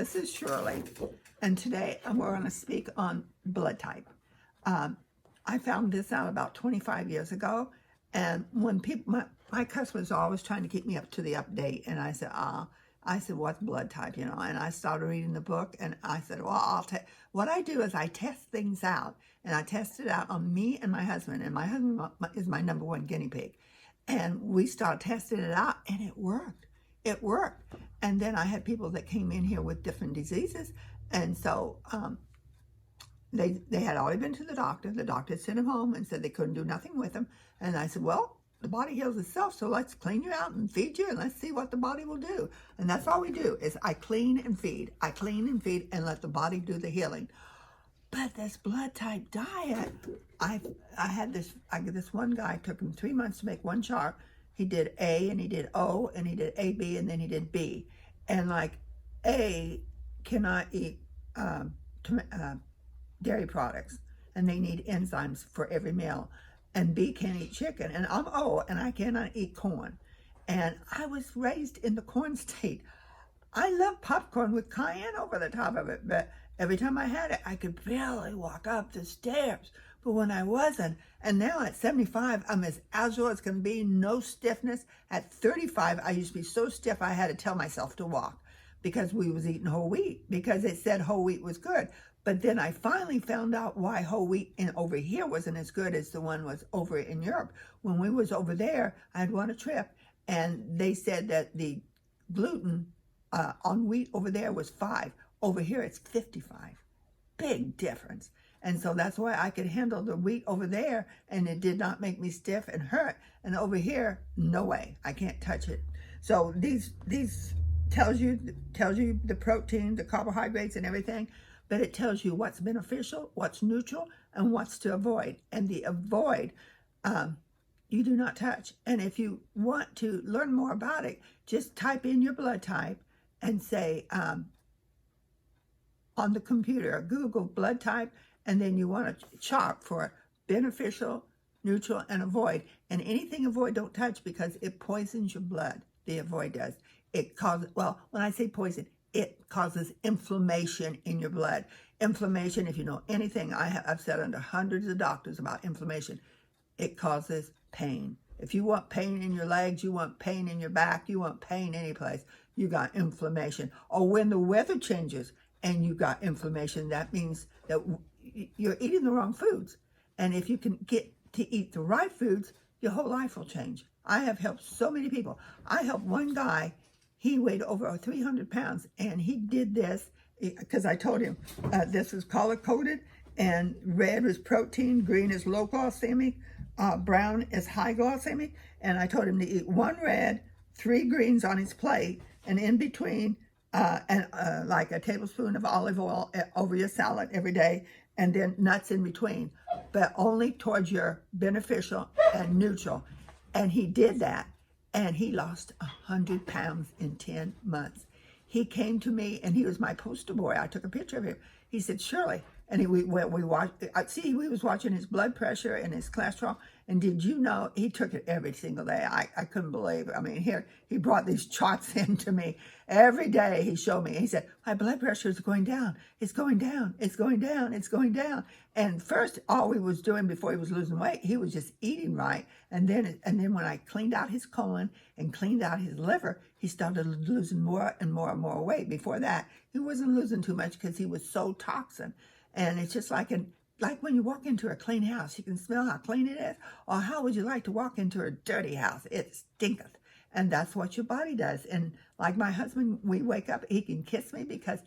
this is Shirley, and today we're going to speak on blood type. I found this out about 25 years ago, and when people, my customers are always trying to keep me up to the update, and I said, what's blood type, you know? And I started reading the book, and I said, well, what I do is I test things out, and I test it out on me and my husband is my number one guinea pig. And we started testing it out, and it worked. It worked. And then I had people that came in here with different diseases, and so they had already been to the doctor. The doctor sent him home and said they couldn't do nothing with him. And I said, well, the body heals itself, so let's clean you out and feed you, and let's see what the body will do. And that's all we do, is I clean and feed. I clean and feed and let the body do the healing. But this blood type diet, I had this one guy, took him 3 months to make one chart. He did A, and he did O, and he did AB, and then he did B. And like A cannot eat dairy products, and they need enzymes for every meal. And B can't eat chicken, and I'm O, and I cannot eat corn. And I was raised in the corn state. I love popcorn with cayenne over the top of it, but every time I had it, I could barely walk up the stairs. But when I wasn't, and now at 75, I'm as agile as can be, no stiffness. At 35, I used to be so stiff I had to tell myself to walk because we was eating whole wheat, because it said whole wheat was good. But then I finally found out why whole wheat over here wasn't as good as the one was over in Europe. When we was over there, I had won a trip, and they said that the gluten on wheat over there was 5. Over here, it's 55. Big difference. And so that's why I could handle the wheat over there, and it did not make me stiff and hurt. And over here, no way, I can't touch it. So these tells you the protein, the carbohydrates, and everything. But it tells you what's beneficial, what's neutral, and what's to avoid. And the avoid, you do not touch. And if you want to learn more about it, just type in your blood type and say, on the computer, Google blood type, and then you want a chart for beneficial, neutral, and avoid. And anything avoid, don't touch, because it poisons your blood. The avoid does. It causes, well, when I say poison, it causes inflammation in your blood. Inflammation, if you know anything, I've said under hundreds of doctors about inflammation, it causes pain. If you want pain in your legs, you want pain in your back, you want pain any place, you got inflammation. Or when the weather changes and you got inflammation, that means that you're eating the wrong foods. And if you can get to eat the right foods, your whole life will change. I have helped so many people. I helped one guy. He weighed over 300 pounds, and he did this because I told him this is color-coded, and red is protein, green is low glycemic, brown is high glycemic, and I told him to eat 1 red, 3 greens on his plate, and in between, like a tablespoon of olive oil over your salad every day, and then nuts in between, but only towards your beneficial and neutral. And he did that. And he lost 100 pounds in 10 months. He came to me, and he was my poster boy. I took a picture of him. He said, Shirley, and we watched. We was watching his blood pressure and his cholesterol. And did you know he took it every single day? I couldn't believe it. I mean, here he brought these charts in to me every day. He showed me. He said, my blood pressure is going down. It's going down. It's going down. It's going down. And first, all he was doing before he was losing weight, he was just eating right. And then when I cleaned out his colon and cleaned out his liver, he started losing more and more and more weight. Before that, he wasn't losing too much because he was so toxin. And it's just like when you walk into a clean house, you can smell how clean it is. Or how would you like to walk into a dirty house? It stinketh. And that's what your body does. And like my husband, we wake up, he can kiss me because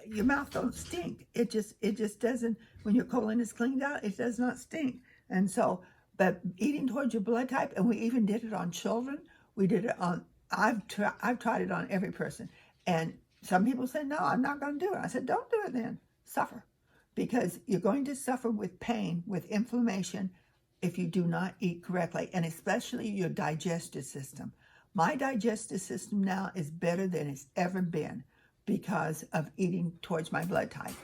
your mouth don't stink. It just doesn't, when your colon is cleaned out, it does not stink. And so, but eating towards your blood type, and we even did it on children. We did it on, I've tried it on every person. And some people said, no, I'm not going to do it. I said, don't do it then. Suffer. Because you're going to suffer with pain, with inflammation, if you do not eat correctly, and especially your digestive system. My digestive system now is better than it's ever been because of eating towards my blood type.